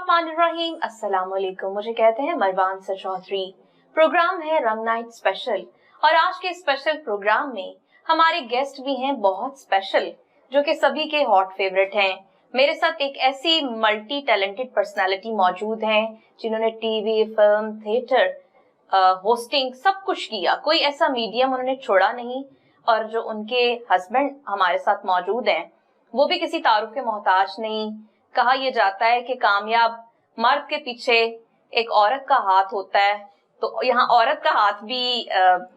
बिस्मिल्लाहिर्रहमानिर्रहीम, अस्सलाम वालेकुम। मुझे कहते हैं मरवान सर चौधरी। प्रोग्राम है रंग नाइट स्पेशल और आज के स्पेशल प्रोग्राम में हमारे गेस्ट भी हैं बहुत स्पेशल, जो कि सभी के हॉट फेवरेट हैं। मेरे साथ एक ऐसी मल्टी टैलेंटेड पर्सनालिटी मौजूद हैं जिन्होंने टीवी, फिल्म, थिएटर, होस्टिंग सब कुछ किया, कोई ऐसा मीडियम उन्होंने छोड़ा नहीं। और जो उनके हस्बैंड हमारे साथ मौजूद हैं वो भी किसी तारुफ के मोहताज नहीं। कहा यह जाता है कि कामयाब मर्द के पीछे एक औरत का हाथ होता है, तो यहाँ औरत का हाथ भी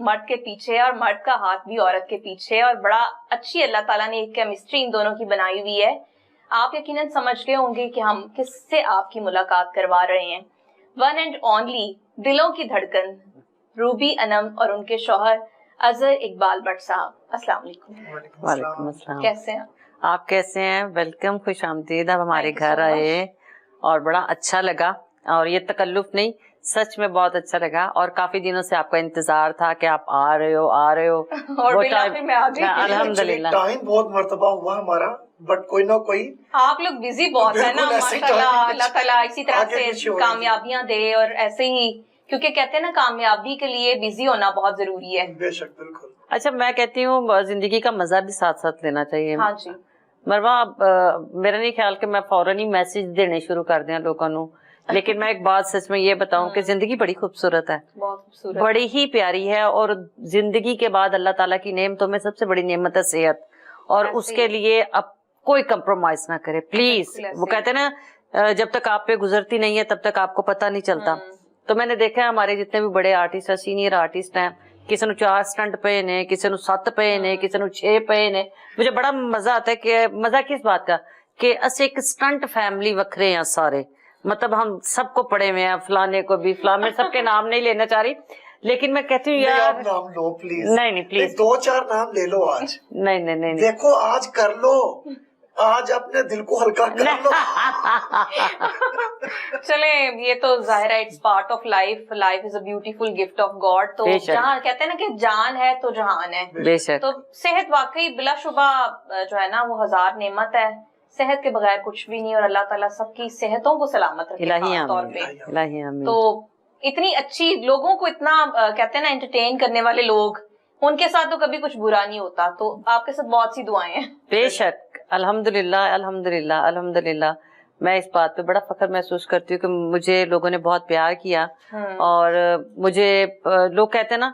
मर्द के पीछे है और मर्द का हाथ भी औरत के पीछे है। और बड़ा अच्छी अल्लाह ताला ने एक केमिस्ट्री इन दोनों की बनाई हुई है। आप यकीनन समझ गए होंगे कि हम किससे आपकी मुलाकात करवा रहे हैं। वन एंड ओनली दिलों की धड़कन रूबी अनम और उनके शौहर अजहर इकबाल भट्ट साहब। अस्सलाम वालेकुम। वालेकुम अस्सलाम। कैसे हैं आप कैसे हैं? वेलकम, खुश आमदीद। आप हमारे घर आए और बड़ा अच्छा लगा, और ये तकल्लुफ नहीं, सच में बहुत अच्छा लगा। और काफी दिनों से आपका इंतजार था कि आप आ रहे हो और वो फिर मैं आ गई। अल्हम्दुलिल्लाह टाइम बहुत मर्तबा हुआ हमारा, बट कोई ना कोई आप लोग बिजी बहुत है ना माशाल्लाह। अल्लाह ताला इसी तरह से कामयाबियां दे और ऐसे ही, क्योंकि कहते हैं ना कामयाबी के लिए बिजी होना बहुत जरूरी है। बेशक, बिल्कुल। अच्छा, मैं कहती हूँ जिंदगी का मजा भी साथ साथ लेना चाहिए। हाँ जी मरवा, मेरा नहीं ख्याल कि मैं फौरन ही मैसेज देने शुरू कर दिया लोगों को, लेकिन मैं एक बात सच में ये बताऊं कि जिंदगी बड़ी खूबसूरत है, बहुत खूबसूरत, बड़ी ही प्यारी है। और जिंदगी के बाद अल्लाह ताला की नेमतों में सबसे बड़ी नेमत है सेहत, और उसके लिए अब कोई कंप्रोमाइज ना करे प्लीज। वो कहते हैं ना, जब तक आप पे गुजरती नहीं है तब तक आपको पता नहीं चलता। तो मैंने देखा है हमारे जितने भी बड़े आर्टिस्ट है, सीनियर आर्टिस्ट हैं, किसी ने 4 स्टंट पे ने, किसी ने 7 पे ने, किसी ने 6 पे ने। मुझे बड़ा मजा आता है कि मजा किस बात का कि अस एक स्टंट फैमिली वखरे हैं सारे, मतलब हम सबको पड़े हुए हैं, फलाने को भी, फलाने सबके नाम नहीं लेना चाह रही, लेकिन मैं कहती हूँ यार आप नाम लो प्लीज। नहीं प्लीज, 2-4 नाम ले लो आज। नहीं देखो आज कर लो, आज अपने दिल को हल्का कर लो। चले, ये तो जाहिर है it's part of life. Life is a beautiful gift of God. तो जहाँ कहते हैं ना कि जान है तो जहान है। बेशक। तो सेहत वाकई बिलाशुबा जो है ना वो 1000 नेमत है। सेहत के बगैर कुछ भी नहीं, और अल्लाह ताला सबकी सेहतों को सलामत रखे खास तौर पे। तो इतनी अच्छी लोगों को इतना कहते हैं ना एंटरटेन करने वाले लोग, उनके साथ तो कभी कुछ बुरा नहीं होता। तो आपके साथ बहुत सी दुआएं हैं। बेशक, अल्हम्दुलिल्लाह अल्हम्दुलिल्लाह अल्हम्दुलिल्लाह। मैं इस बात पे बड़ा फख्र महसूस करती हूँ कि मुझे लोगों ने बहुत प्यार किया। और मुझे लोग कहते हैं ना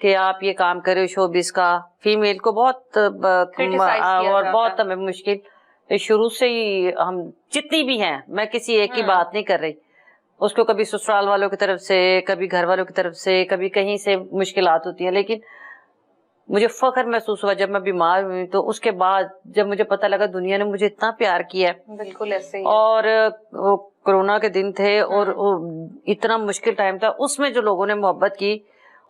कि आप ये काम करे शोबिस का, फीमेल को बहुत और बहुत हमें मुश्किल शुरू से ही, हम जितनी भी हैं, मैं किसी एक की बात नहीं कर रही, उसको कभी ससुराल वालों की तरफ से, कभी घर वालों की तरफ से, कभी कहीं से मुश्किलात होती हैं। लेकिन मुझे फख्र महसूस हुआ जब मैं बीमार हुई, तो उसके बाद जब मुझे पता लगा दुनिया ने मुझे इतना प्यार किया है। बिल्कुल ऐसे ही। और कोरोना के दिन थे और इतना मुश्किल टाइम था, उसमें जो लोगों ने मोहब्बत की,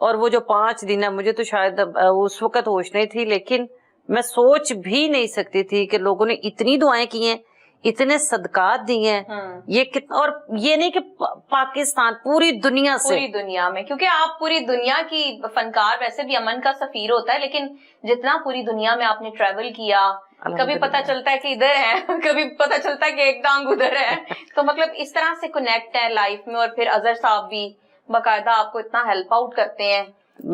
और वो जो 5 दिन है, मुझे तो शायद उस वक्त होश नहीं थी, लेकिन मैं सोच भी नहीं सकती थी कि लोगों ने इतनी दुआएं की हैं, इतने सदकात दिए हैं। ये कितना, और ये नहीं कि पाकिस्तान, पूरी दुनिया से, पूरी दुनिया में, क्योंकि आप पूरी दुनिया की फनकार, वैसे भी अमन का सफीर होता है, लेकिन जितना पूरी दुनिया में आपने ट्रैवल किया, कभी पता चलता है कि इधर है, कभी पता चलता है कि एक टांग उधर है। तो मतलब इस तरह से कनेक्ट है लाइफ में। और फिर अजहर साहब भी बाकायदा आपको इतना हेल्प आउट करते हैं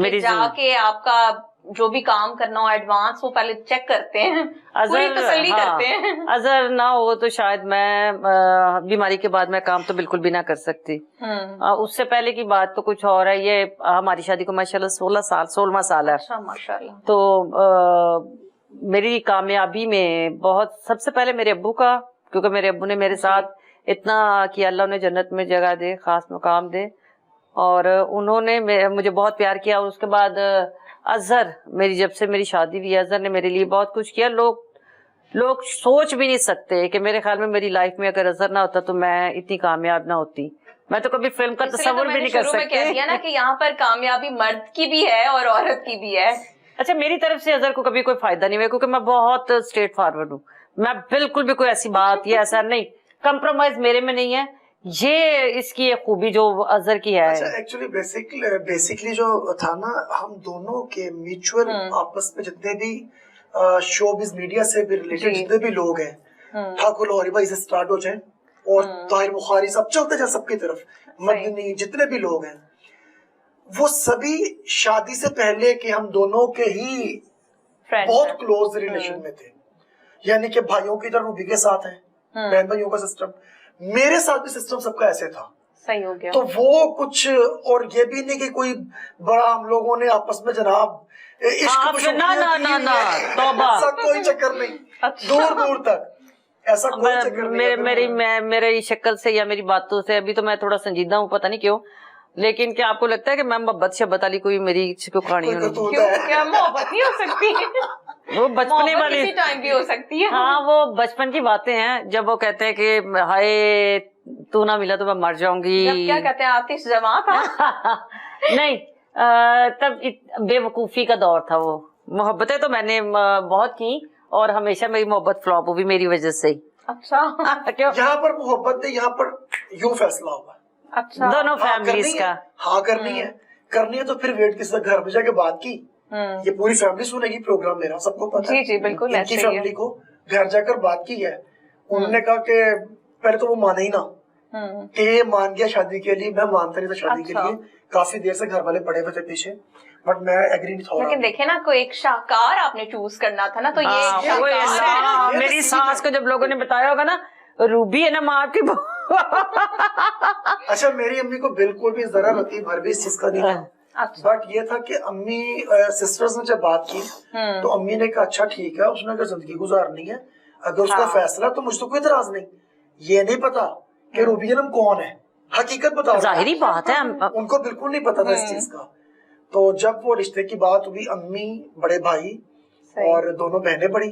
कि जाके आपका जो भी काम करना हो एडवांस, वो पहले चेक करते हैं, पूरी तसल्ली करते हैं। अजहर ना हो तो शायद मैं बीमारी के बाद मैं काम तो बिल्कुल भी ना कर सकती। उससे पहले की बात तो कुछ और है। ये हमारी शादी को माशाल्लाह 16वां साल है। अच्छा, माशाल्लाह। तो मेरी कामयाबी में बहुत सबसे पहले मेरे अब्बू का, क्योंकि मेरे अब्बू ने मेरे साथ इतना कि अल्लाह उन्हें जन्नत में जगह दे, खास मुकाम दे, और उन्होंने मुझे बहुत प्यार किया। और उसके बाद अजहर, मेरी जब से मेरी शादी हुई, अजहर ने मेरे लिए बहुत कुछ किया। लोग सोच भी नहीं सकते कि मेरे ख्याल में मेरी लाइफ में अगर अजहर ना होता तो मैं इतनी कामयाब ना होती। मैं तो कभी फिल्म का तस्वीर भी नहीं कर सकती। कह दिया ना कि यहाँ पर कामयाबी मर्द की भी है और औरत की भी है। अच्छा, मेरी तरफ से अजहर को कभी कोई फायदा नहीं हुआ, क्योंकि मैं बहुत स्ट्रेट फॉरवर्ड हूँ। मैं बिल्कुल भी कोई ऐसी बात या ऐसा नहीं, कंप्रोमाइज मेरे में नहीं है। ये इसकी एक खूबी जो अजहर की है। अच्छा, एक्चुअली बेसिकली जो था ना, हम दोनों के म्यूचुअल आपस में जितने भी शोबिज़ मीडिया से भी रिलेटेड जितने भी लोग हैं, ठाकुर और भाई से स्टार्ट हो जाए, اور طاہر بخاری سب چلتے جائیں سب کی طرف, مدنی جتنے بھی لوگ ہیں وہ سبھی شادی سے پہلے کہ ہم دونوں کے ہی بہت کلوز ریلیشن میں تھے, یعنی کہ بھائیوں کی طرح روبی کے ساتھ ہیں, بہن بھائیوں کا سسٹم, میرے ساتھ بھی سسٹم سب کا ایسے تھا. صحیح ہو گیا. تو وہ کچھ, اور یہ بھی نہیں کہ کوئی بڑا ہم لوگوں نے آپس میں جناب ایسا کوئی چکر نہیں, دور دور تک ایسا کوئی چکر نہیں. میری شکل سے یا میری باتوں سے ابھی تو میں تھوڑا سنجیدہ ہوں, پتہ نہیں کیوں, لیکن کیا آپ کو لگتا ہے کہ میں محبت شبت علی کوئی میری کہانی کیا محبت نہیں ہو سکتی؟ وہ بچپنے والی ٹائم بھی ہو سکتی ہے. ہاں وہ بچپن کی باتیں ہیں, جب وہ کہتے ہیں کہ ہائے تو نہ ملا تو میں مر جاؤں گی. کیا کہتے ہیں آتش جمع تھا؟ نہیں, تب بے وقوفی کا دور تھا. وہ محبتیں تو میں نے بہت کی اور ہمیشہ میری محبت فلاپ ہوئی میری وجہ سے. اچھا, یہاں پر محبت نہیں, یہاں پر یوں فیصلہ ہوگا. اچھا, دونوں فیملیز کا. ہاں کرنی ہے تو پھر ویٹ کسی گھر پہ جا کے بات کی, یہ پوری فیملی سنے گی پروگرام میرا, سب کو پتا ہے. جی بالکل, ان کی فیملی کو گھر جا کر بات کی ہے. انہوں نے کہا کہ پہلے تو وہ مانے ہی نہ, کہ یہ مان گیا شادی کے لیے, میں مانتا نہیں تھا شادی کے لیے, کافی دیر سے گھر والے پڑے ہوئے تھے پیچھے, بٹ میں ایگری نہیں تھا. لیکن دیکھیں نا, کوئی ایک شاہکار آپ نے چوز کرنا تھا نا, تو یہ میری ساس کو جب لوگوں نے بتایا ہوگا نا روبی ہے نا ماں کی. اچھا, میری امی کو بالکل بھی ذرا رتی بھر بھی اس چیز کا نہیں تھا, بٹ یہ تھا کہ امی سسٹرز نے جب بات کی تو امی نے کہا اچھا ٹھیک ہے, اس نے اگر زندگی گزارنی ہے, اگر اس کا فیصلہ, تو مجھ تو کوئی اعتراض نہیں. یہ نہیں پتا کہ روبی جنم کون ہے, حقیقت بتا, ظاہری بات ہے ان کو بالکل نہیں پتا تھا اس چیز کا. تو جب وہ رشتے کی بات ہوئی, امی, بڑے بھائی اور دونوں بہنیں بڑی,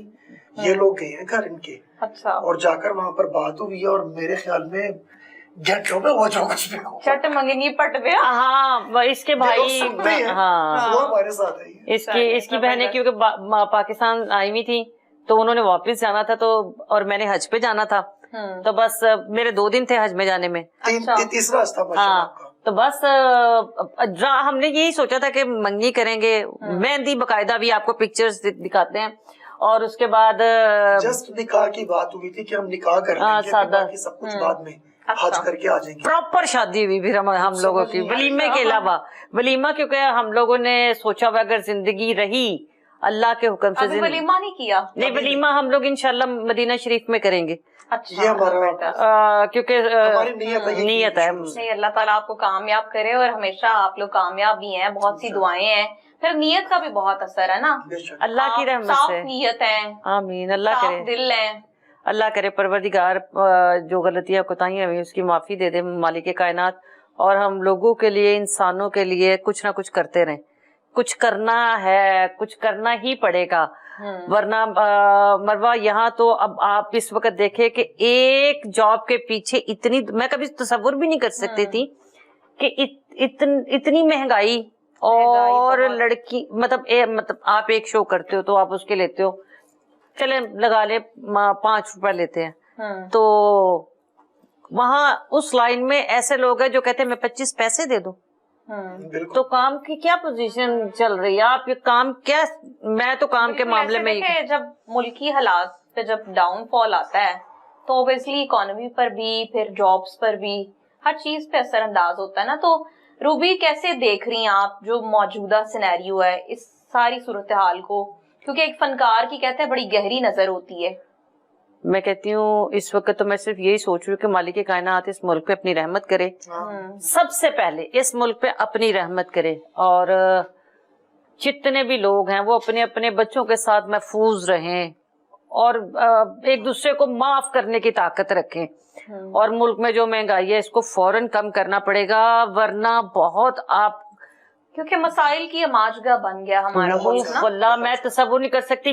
یہ لوگ گئے ہیں گھر ان کے, اور جا کر وہاں پر بات ہوئی, اور میرے خیال میں گھنٹوں میں وہ جو کچھ بھی ہو چٹ منگنی پٹ گیا. ہاں, اس کے بھائی, ہاں وہ ہمارے ساتھ ہے. اس کی بہنیں کیونکہ پاکستان آئی ہوئی تھی تو انہوں نے واپس جانا تھا, تو اور میں نے حج پہ جانا تھا, تو بس میرے 2 دن تھے حج میں جانے میں, تیسرا راستہ. ہاں, تو بس ہم نے یہی سوچا تھا کہ منگنی کریں گے, مہندی باقاعدہ بھی آپ کو پکچرز دکھاتے ہیں, اور اس کے بعد جسٹ نکاح کی بات ہوئی تھی کہ ہم نکاح کر لیں گے, باقی سب کچھ بعد میں حج کر کے آ جائیں گے. پراپر شادی ہوئی پھر ہم لوگوں کی, ولیمے کے علاوہ. ولیمہ کیونکہ ہم لوگوں نے سوچا ہوا اگر زندگی رہی اللہ کے حکم سے, ولیمہ نہیں کیا. نہیں, ولیمہ ہم لوگ انشاءاللہ مدینہ شریف میں کریں گے. یہ ہمارا کیونکہ نیت ہے. نہیں, اللہ تعالیٰ آپ کو کامیاب کرے, اور ہمیشہ آپ لوگ کامیاب بھی ہیں, بہت سی دعائیں ہیں, پھر نیت کا بھی بہت اثر ہے نا, اللہ کی رحمت سے. صاف نیت ہے, آمین, اللہ کرے, صاف دل ہے. اللہ کرے پروردگار جو غلطیاں کوتاہیاں ہوئی اس کی معافی دے دے مالک کائنات, اور ہم لوگوں کے لیے, انسانوں کے لیے کچھ نہ کچھ کرتے رہیں. کچھ کرنا ہے, کچھ کرنا ہی پڑے گا, ورنہ مروہ یہاں تو اب آپ اس وقت دیکھیں کہ ایک جاب کے پیچھے اتنی, میں کبھی تصور بھی نہیں کر سکتی تھی کہ اتنی مہنگائی, اور لڑکی مطلب آپ ایک شو کرتے ہو تو آپ اس کے لیتے ہو, چلے لگا لے 5 روپے لیتے ہیں, تو وہاں اس لائن میں ایسے لوگ ہیں جو کہتے ہیں میں 25 پیسے دے دوں. تو کام کی کیا پوزیشن چل رہی ہے, آپ یہ کام کیا, میں تو کام کے معاملے میں جب ملکی حالات پہ جب ڈاؤن فال آتا ہے تو اوبیسلی اکانومی پر بھی, پھر جابس پر بھی, ہر چیز پہ اثر انداز ہوتا ہے نا. تو روبی کیسے دیکھ رہی ہیں آپ جو موجودہ سینیریو ہے اس ساری صورتحال کو, کیونکہ ایک فنکار کی کہتے ہیں بڑی گہری نظر ہوتی ہے. میں کہتی ہوں اس وقت تو میں صرف یہی سوچ رہی ہوں کہ مالک کائنات اس ملک پہ اپنی رحمت کرے, سب سے پہلے اس ملک پہ اپنی رحمت کرے, اور جتنے بھی لوگ ہیں وہ اپنے اپنے بچوں کے ساتھ محفوظ رہیں, اور ایک دوسرے کو معاف کرنے کی طاقت رکھیں, اور ملک میں جو مہنگائی ہے اس کو فوراً کم کرنا پڑے گا, ورنہ بہت آپ, کیونکہ مسائل کی اماجگاہ بن گیا ہمارا ملک. واللہ میں تصور نہیں کر سکتی,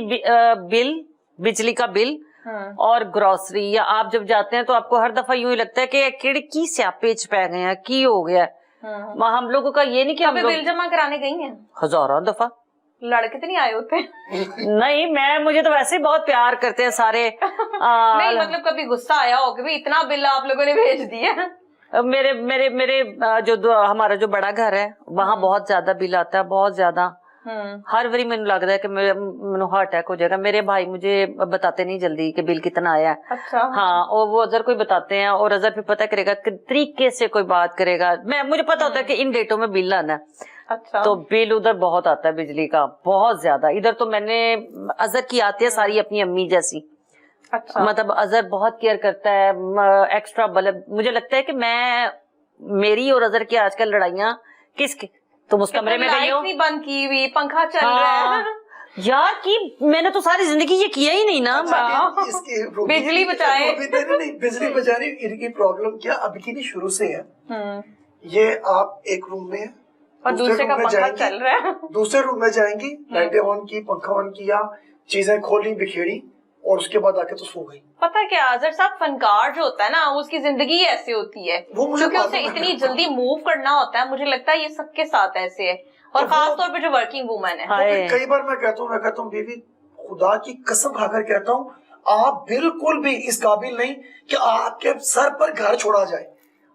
بل, بجلی کا بل اور گروسری, یا آپ جب جاتے ہیں تو آپ کو ہر دفعہ یوں ہی لگتا ہے کہ کھڑکی سے آپ پیچ پہ گئے ہیں, کی ہو گیا ہے. ہم لوگوں کا یہ نہیں کہ ہم بل جمع کرانے گئی ہیں ہزاروں دفعہ, لڑکے تو نہیں آئے ہوتے. نہیں, مجھے تو ویسے بہت پیار کرتے ہیں سارے. نہیں مطلب کبھی غصہ آیا ہو کہ اتنا بل آپ لوگوں نے بھیج دیا. میرے جو ہمارا جو بڑا گھر ہے وہاں بہت زیادہ بل آتا ہے, بہت زیادہ, ہر واری مینوں لگدا ہے کہ مینوں ہارٹ اٹیک ہو جائے گا. میرے بھائی مجھے بتاتے نہیں جلدی کہ بل کتنا آیا ہے. ہاں, اور وہ اظہر کوئی بتاتے ہیں اور اظہر پھر پتہ کرے گا کہ طریقے سے کوئی بات کرے گا. مجھے پتا ہوتا ہے کہ ان ڈیٹوں میں بل آنا ہے. تو بل ادھر بہت آتا ہے بجلی کا, بہت زیادہ. ادھر تو میں نے اظہر کی آتی ہے ساری اپنی امی جیسی. مطلب اظہر بہت کیئر کرتا ہے. ایکسٹرا بلب مجھے لگتا ہے کہ میری اور اظہر کی آج کل لڑائیاں کس کی, تم اس کمرے میں گئی ہو, بند کی ہوئی, پنکھا چل رہا ہے یار کی میں نے تو ساری زندگی یہ کیا ہی نہیں نا. بجلی بچائے, نہیں بجلی بچانے ان کی پرابلم کیا اب کی نہیں شروع سے ہے. یہ آپ ایک روم میں اور دوسرے کا پنکھا چل رہا ہے, دوسرے روم میں جائیں گی, لائٹیں آن کی, پنکھا آن کیا, چیزیں کھولی بکھیڑی, اور اس کے بعد آ کے تو سو گئی. پتا کیا اظہر صاحب, فنکار جو ہوتا ہے نا اس کی زندگی ایسی ہوتی ہے کیونکہ اسے اتنی جلدی موو کرنا ہوتا ہے. مجھے لگتا ہے یہ سب کے ساتھ ایسے ہے, اور خاص طور پہ جو ورکنگ وومن ہے. کئی بار میں کہتا ہوں بیوی خدا کی قسم کھا کر کہتا ہوں آپ بالکل بھی اس قابل نہیں کہ آپ کے سر پر گھر چھوڑا جائے.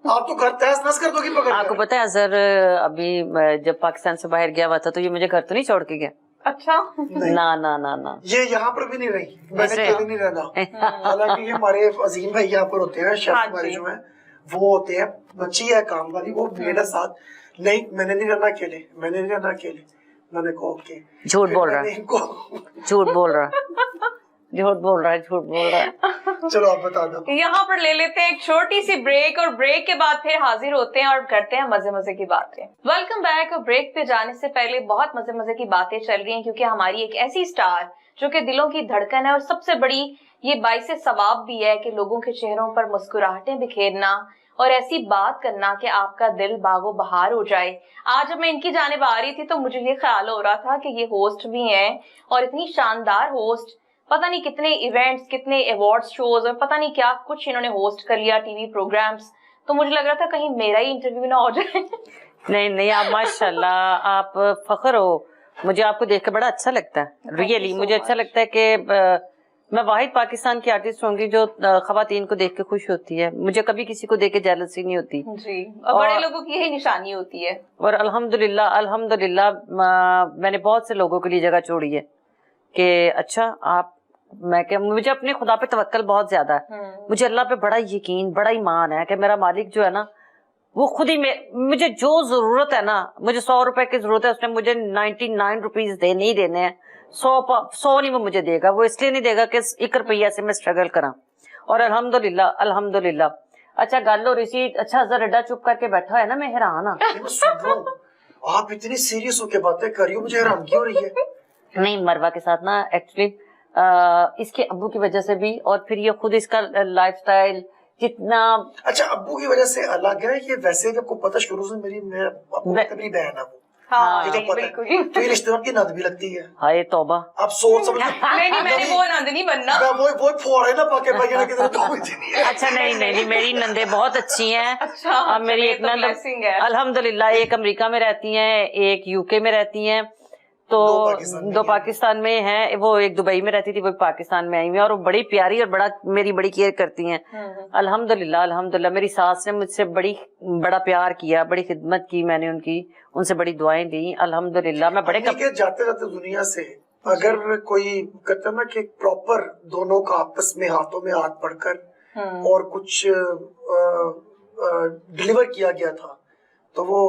آپ تو گھر تہس نس کر دو گی پکڑ. آپ کو پتا ہے اظہر ابھی جب پاکستان سے باہر گیا ہوا تھا تو یہ مجھے گھر تو نہیں چھوڑ کے گیا. اچھا, نہ یہ یہاں پر بھی نہیں رہی, میں نے اکیلے نہیں رہنا. حالانکہ یہ ہمارے عظیم بھائی یہاں پر ہوتے ہیں, شیف ہمارے جو ہیں وہ ہوتے ہیں, بچی ہے کام والی, وہ میرے ساتھ. نہیں میں نے نہیں رہنا اکیلے, میں نے نہیں رہنا اکیلے. میں نے کہا اوکے. جھوٹ بول رہا ہے, جھوٹ بول رہا ہے, جھوٹ بول رہا ہے, جھوٹ بول رہا ہے. چلو آپ بتا دو. یہاں پر لے لیتے ہیں ایک چھوٹی سی بریک, اور بریک کے بعد پھر حاضر ہوتے ہیں اور کرتے ہیں مزے مزے کی باتیں. Welcome back. اور بریک پہ جانے سے پہلے بہت مزے مزے کی باتیں چل رہی ہیں کیونکہ ہماری ایک ایسی سٹار جو کہ دلوں کی دھڑکن ہے, اور سب سے بڑی یہ باعث ثواب بھی ہے کہ لوگوں کے چہروں پر مسکراہٹیں بکھیرنا اور ایسی بات کرنا کہ آپ کا دل باغ و بہار ہو جائے. آج جب میں ان کی جانب آ رہی تھی تو مجھے یہ خیال ہو رہا تھا کہ یہ ہوسٹ بھی ہیں, اور اتنی شاندار ہوسٹ, پتہ نہیں کتنے ایونٹس, کتنے ایوارڈ شوز, اور پتہ نہیں کیا کچھ انہوں نے ہوسٹ کر لیا, ٹی وی پروگرامز. تو مجھے لگ رہا تھا کہیں میرا ہی انٹرویو نہ ہو جائے. نہیں آپ ماشاءاللہ آپ فخر ہو. مجھے آپ کو دیکھ کے بڑا اچھا لگتا ہے, ریئلی مجھے اچھا لگتا ہے کہ میں واحد پاکستان کی آرٹسٹ ہوں گی جو خواتین کو دیکھ کے خوش ہوتی ہے. مجھے کبھی کسی کو دیکھ کے جیلسی نہیں ہوتی. جی, اور بڑے لوگوں کی یہی نشانی ہوتی ہے. اور الحمدللہ میں نے بہت سے لوگوں کے لیے جگہ چھوڑی ہے کہ اچھا آپ, میں کہ مجھے اپنے خدا پہ توکل بہت زیادہ ہے. مجھے اللہ پہ بڑا یقین, بڑا ایمان ہے کہ میرا مالک جو ہے نا وہ خود ہی مجھے جو ضرورت ہے نا, مجھے 100 روپے کی ضرورت ہے, اس نے مجھے 99 روپیز نہیں دینے ہیں, 100 نہیں وہ مجھے دے گا. وہ اس لیے نہیں دے گا کہ 1 روپیہ سے میں اسٹرگل کرا. اور الحمدللہ اچھا گل ہو رہی سی. اچھا اظہر ایڈا چپ کر کے بیٹھا ہے نا, میں حیران ہاں. آپ اتنی سیریس ہو کے باتیں کر رہی ہو, مجھے حیران کیوں رہی ہے. نہیں, مروہ کے ساتھ نا ایکچولی اس کے ابو کی وجہ سے بھی, اور پھر یہ خود اس کا لائف سٹائل جتنا. اچھا ابو کی وجہ سے الگ ہے یہ, ویسے آپ کو پتہ شروع سے میری بہن ہے وہ. ہاں بالکل, تو یہ رشتے کی نند بھی لگتی ہے. ہائے توبہ, آپ سوچ سمجھ. میں نے وہ نند نہیں بننا, وہ فور ہے نا پاکے بھائی نا کدھر تو نہیں. اچھا نہیں, میری نندیں بہت اچھی ہیں. اب میری ایک نند الحمدللہ ایک امریکہ میں رہتی ہیں, ایک یو کے میں رہتی ہیں, تو 2 پاکستان میں ہیں. وہ ایک دبئی میں رہتی تھی, وہ پاکستان میں آئی ہوئی, اور وہ بڑی پیاری اور میری بڑی کیئر کرتی ہیں. الحمدللہ میری ساس نے مجھ سے بڑا پیار کیا, بڑی خدمت کی میں نے ان سے بڑی دعائیں دی. الحمدللہ میں بڑے جاتے جاتے دنیا سے اگر کوئی کہتا نا کہ پراپر دونوں کا آپس میں ہاتھوں میں ہاتھ پڑھ کر اور کچھ ڈلیور کیا گیا تھا تو وہ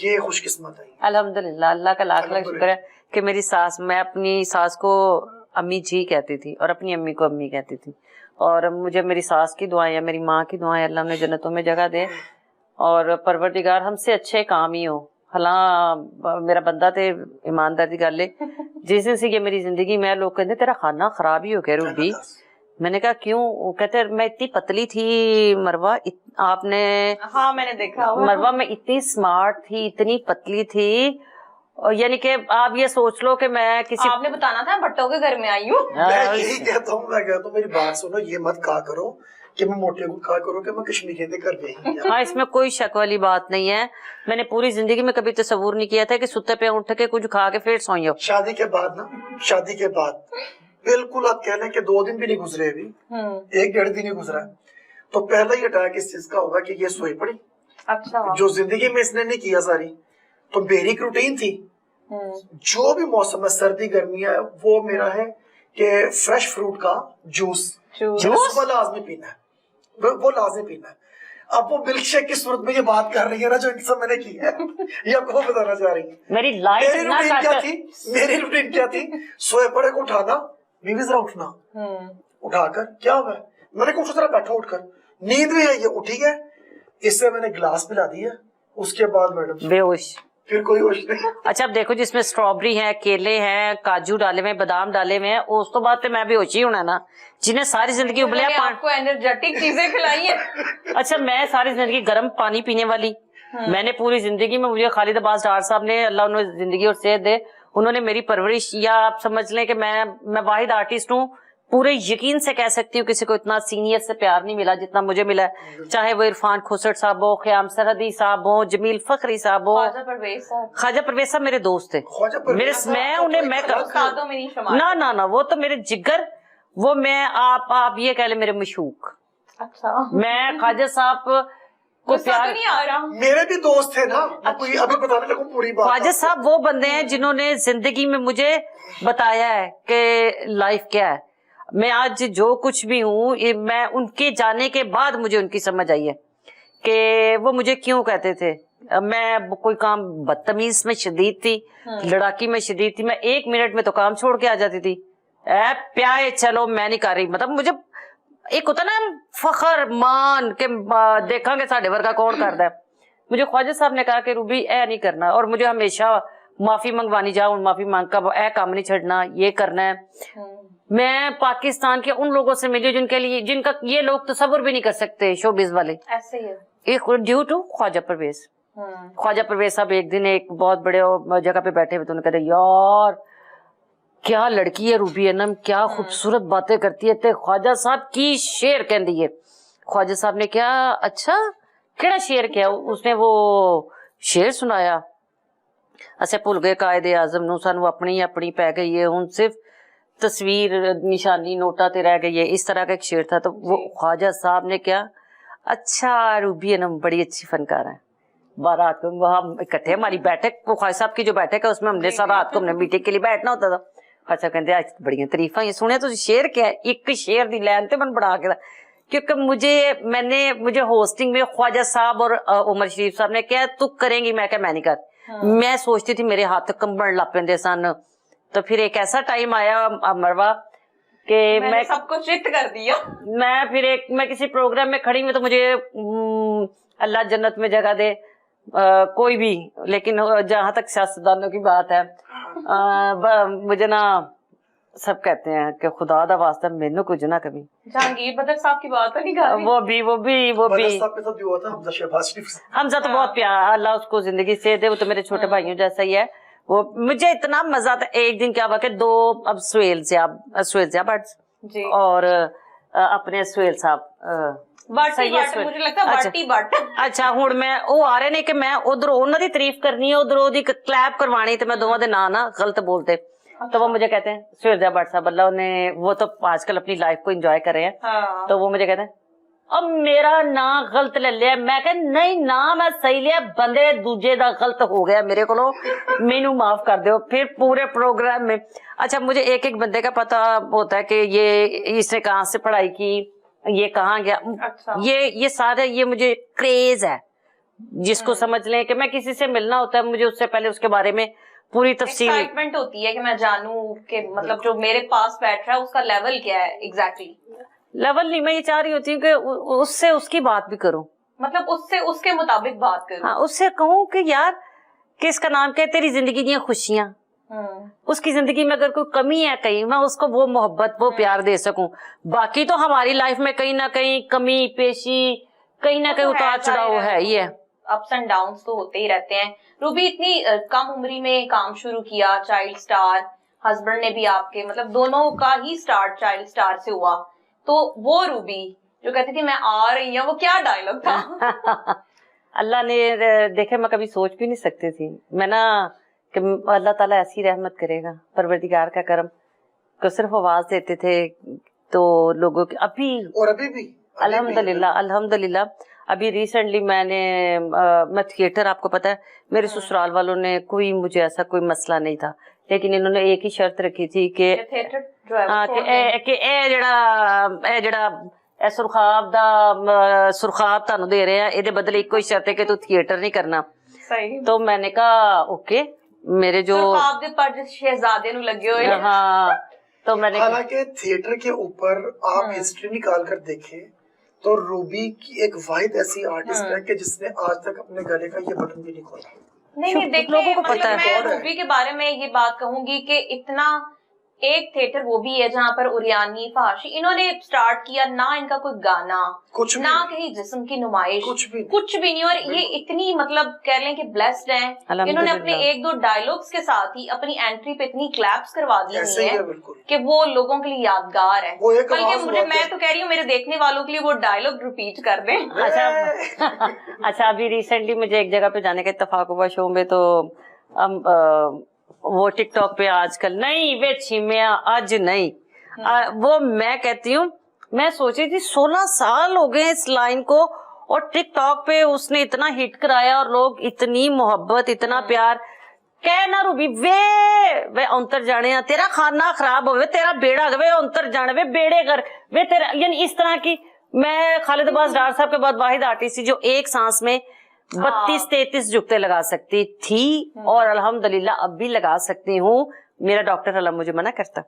یہ خوش قسمت ہے. الحمدللہ اللہ کا لاکھ شکر ہے کہ میری ساس, میں اپنی ساس کو امی جی کہتی تھی اور اپنی امی کو امی کہتی تھی. اور مجھے میری ساس کی دعائیں, میری ماں کی دعائیں, اللہ نے جنتوں میں جگہ دے, اور پروردگار ہم سے اچھے کام ہی ہو. ہلاں میرا بندہ تے ایماندار دی گل ہے, جس دن سے یہ میری زندگی میں لوگ کہتے تیرا کھانا خراب ہی ہو گیا روبی. میں نے کہا کیوں؟ وہ کہتے میں اتنی پتلی تھی مروہ, آپ نے, ہاں میں نے دیکھا مروہ میں اتنی سمارٹ تھی, اتنی پتلی تھی, یعنی کہ آپ یہ سوچ لو کہ میں کسی, آپ نے بتانا تھا بھٹوں کے گھر میں آئی ہوں. میں یہی کہتا ہوں میری بات سنو, یہ مت کہا کرو کہ میں موٹے کو کہا کرو کہ میں کشمیری دے کر گئی. ہاں اس میں کوئی شک والی بات نہیں ہے. میں نے پوری زندگی میں کبھی تصور نہیں کیا تھا کہ ستے پہ اٹھ کے کچھ کھا کے پھر سوئی ہو. شادی کے بعد بالکل آپ کہہ لیں کہ 2 دن بھی نہیں گزرے, ابھی 1-1.5 دن ہی گزرا, تو پہلا ہی اٹیک اس چیز کا ہوگا کہ یہ سوئی پڑی. اچھا, جو زندگی میں اس نے نہیں کیا ساری, تو میری ایک روٹین تھی जो भी मौसम है, सर्दी गर्मी है, वो मेरा है कि फ्रेश फ्रूट का जूस वो लाजमी पीना है, वो लाजमी पीना है। अब वो मिल्क शेक की सूरत में ये बात कर रही है ना जो इनसे मैंने की है, ये आपको बताना चाह रही है। मेरी रूटीन क्या थी, मेरी रूटीन क्या थी, सोए पड़े को उठाना, बीवी जरा उठना, उठाकर क्या हुआ, मैंने कहा उठो जरा, बैठो, उठकर नींद में आई है, उठी है, इससे मैंने गिलास पिला दिया, उसके बाद मैडम बेहोश, फिर कोई होश नहीं। अच्छा अब देखो जिसमें स्ट्रॉबेरी है, केले हैं, काजू डाले हुए, बादाम डाले हुए हैं, उस तो बात मैं भी होशी होना ना, जिन्हें सारी जिंदगी उबले आपको एनर्जेटिक चीजें खिलाई है। अच्छा मैं सारी जिंदगी गर्म पानी पीने वाली, मैंने पूरी जिंदगी में, मुझे खालिद अब्बास डार साहब ने, अल्लाह उन्हें जिंदगी और सेहत दे, उन्होंने मेरी परवरिश, या आप समझ लें कि मैं वाहिद आर्टिस्ट हूँ, पूरे यकीन से कह सकती हूँ किसी को इतना सीनियर से प्यार नहीं मिला जितना मुझे मिला है, चाहे वो इरफान खोसट साहब हो, ख्याम सरहदी साहब हो, जमील फखरी साहब हो, ख्वाजा परवेज साहब मेरे दोस्त थे, मेरे मैं उन्हें मैं ना वो तो मेरे जिगर, वो मैं आप ये कह ले मेरे मशूक। अच्छा मैं ख्वाजा साहब को प्यार नहीं आ रहा, मेरे भी दोस्त थे ना, अभी बताने लगूं पूरी बात। ख्वाजा साहब वो बंदे हैं जिन्होंने जिंदगी में मुझे बताया है कि लाइफ क्या है। मैं आज जो कुछ भी हूँ, मैं उनके जाने के बाद मुझे उनकी समझ आई है कि वो मुझे क्यों कहते थे। मैं कोई काम बदतमीज में शदीद थी, लड़ाकी में शदीद थी, मैं 1 मिनट में तो काम छोड़ के आ जाती थी, प्याए चलो मैं नहीं कर रही, मतलब मुझे एक होता ना फखर मान के देखा कि साढ़े वर्गा कौन करता है। मुझे ख्वाजा साहब ने कहा कि रूबी ऐ नहीं करना, और मुझे हमेशा माफी मंगवानी जाओ, माफी मांग का ऐ काम नहीं छड़ना, ये करना है। मैं पाकिस्तान के उन लोगों से मिली जिनका ये लोग तसव्वुर भी नहीं कर सकते, शोबिज वाले, ऐसे ही है। Due to Khwaja Parvez. ख्वाजा परवेज साहब एक दिन एक बहुत बड़े जगह पे बैठे हुए थे, उन्होंने कहते यार क्या लड़की है रूबी है ना, क्या खूबसूरत बातें करती है, ते ख्वाजा साहब की शेर कहती है। ख्वाजा साहब ने क्या, अच्छा केड़ा शेर क्या, उसने वो शेर सुनाया, असे भुल गए कायदे आजम नू, सानू अपनी अपनी पै गई है, हुण सिर्फ तस्वीर निशानी नोटा ते रह गई है, इस तरह का एक शेर था। तो वो ख्वाजा साहब ने क्या, अच्छा रूबी है ना बड़ी अच्छी फनकार है। रात को वहाँ इकट्ठे हमारी बैठक, वो ख्वाजा साहब की जो बैठक है उसमें हमने सारा रात को हमने मीटिंग के लिए बैठना होता था। ख्वाजा कहते आज बड़ियां तरीफा ये सुने, तो शेर क्या है, एक शेर दी लैन ते मन बढ़ा के, क्योंकि मुझे होस्टिंग में ख्वाजा साहब और उमर शरीफ साहब ने क्या तू करेंगी, मैं क्या मैं नहीं कर, मैं सोचती थी मेरे हाथ कंबन लग पेंदे सन। तो फिर एक ऐसा टाइम आया मरवा कि मैं सब कुछ चित कर दिया। मैं किसी प्रोग्राम में खड़ी हुई, तो मुझे अल्लाह जन्नत में जगह दे कोई भी, लेकिन जहां तक सियासतदानों की बात है, मुझे ना सब कहते हैं कि खुदा दा वास्ता मैनू कुछ ना कभी। जहांगीर बदर साहब की बात नहीं कर रही, वो भी हमजा तो बहुत प्यार, अल्लाह उसको जिंदगी से दे, वो तो मेरे छोटे भाइयों जैसा ही है। वो मुझे इतना मजा आता। एक दिन क्या हुआ कि दो अब सुहेल सियाब और अपने सुहेल साहब मुझे लगता है बाटी बाट। अच्छा हुण मैं वो आ रहे ने कि मैं उधर उन्होंने तारीफ करनी है, उधर ओदी क्लैप करवानी, तो मैं दोवां दे नाम ना गलत बोलते। तो वो मुझे कहते हैं सुहेल भट्ट साहब, अल्लाह ने वो तो आजकल अपनी लाइफ को एंजॉय कर रहे हैं। हाँ। तो वो मुझे कहते हैं अब मेरा ना गलत ले लिया, मैं कह नहीं ना मैं सही लिया, बंदे दूजे दा गलत हो गया मेरे को, मेनू माफ कर दो। फिर पूरे प्रोग्राम में अच्छा मुझे एक एक बंदे का पता होता है कि ये इसने कहाँ से पढ़ाई की, ये कहाँ गया। अच्छा। ये सारे ये मुझे क्रेज है, जिसको समझ लें कि मैं किसी से मिलना होता है, मुझे उससे पहले उसके बारे में पूरी तफसील एक्साइटमेंट होती है कि मैं जानूं कि मतलब जो मेरे पास बैठ रहा है उसका लेवल क्या है एग्जैक्टली। लेवल नहीं, मैं ये चाह रही होती हूँ कि उससे उसकी बात भी करूं, मतलब उससे उसके मुताबिक बात करूं। हाँ, उससे कहूँ कि यार कि इसका नाम क्या है, तेरी जिंदगी की खुशियां, उसकी जिंदगी में अगर कोई कमी है कहीं, मैं उसको वो मोहब्बत वो प्यार दे सकूं। बाकी तो हमारी लाइफ में कहीं ना कहीं कमी पेशी, कहीं ना कहीं उतार चढ़ाव है ही है, अप्स एंड डाउन्स तो होते ही रहते हैं। रूबी इतनी कम उम्री में काम शुरू किया, चाइल्ड स्टार, हस्बैंड ने भी आपके मतलब दोनों का ही स्टार्ट चाइल्ड स्टार से हुआ, तो वो रूबी जो कहती थी मैं आ रही हूँ, वो क्या डायलॉग था? अल्लाह ने देखे, मैं कभी सोच भी नहीं सकती थी मैं ना कि अल्लाह ताला ऐसी रहमत करेगा, परवरदिगार का करम को सिर्फ आवाज देते थे तो लोगों के अभी और अभी भी अल्हम्दुलिल्लाह ابھی ریسنٹلی میں تھیٹر، آپ کو پتا ہے میرے سسرال والوں نے کوئی مجھے ایسا کوئی مسئلہ نہیں تھا، لیکن انہوں نے ایک ہی شرط رکھی تھی کہ سرخاب تانوں دے رہے ہیں، یہ بدلے ایک کوئی شرط ہے کہ تو تھیٹر نہیں کرنا. تو میں نے کہا اوکے. میرے جو شہزادے نو لگے ہوئے، ہاں، تو میں نے حالانکہ تھیٹر کے اوپر آپ ہسٹری نکال کر دیکھیں تو روبی کی ایک واحد ایسی آرٹسٹ ہے کہ جس نے آج تک اپنے گلے کا یہ بٹن بھی نہیں کھولا. نہیں دیکھیں، مطلب میں روبی کے بارے میں یہ بات کہوں گی کہ اتنا ایک تھیٹر وہ بھی ہے جہاں پر اریانی فحاشی انہوں نے سٹارٹ کیا، نہ ان کا کوئی گانا، نہ کہیں جسم کی نمائش، کچھ بھی نہیں. اور یہ اتنی مطلب کہہ لیں کہ بلیسڈ ہیں، انہوں نے اپنے ایک دو ڈائلوگز کے ساتھ ہی اپنی انٹری پہ اتنی کلیپس کروا دی ہوئی ہیں کہ وہ لوگوں کے لیے یادگار ہے. بلکہ میں تو کہہ رہی ہوں میرے دیکھنے والوں کے لیے وہ ڈائلوگ ریپیٹ کر دیں. اچھا ابھی ریسنٹلی مجھے ایک جگہ پہ جانے کا اتفاق ہوا شو میں، تو وہ ٹک ٹاک پہ آج کل نہیں وے چھیمیا آج نہیں، وہ میں کہتی ہوں، میں سوچ رہی تھی 16 سال ہو گئے اس لائن کو، اور ٹک ٹاک پہ اس نے اتنا ہٹ کرایا اور لوگ اتنی محبت اتنا پیار. کہنا روبی وے انتر جانے تیرا کھانا خراب ہوئے، تیرا بیڑا وے انتر جانے وے بیڑے کر وے تیرا، یعنی اس طرح کی. میں خالد عباس ڈار صاحب کے بعد واحد آرٹسٹ تھی جو ایک سانس میں 32-33 جگتے لگا سکتی تھی، اور الحمدللہ اب بھی لگا سکتی ہوں. میرا ڈاکٹر علم مجھے منع کرتا،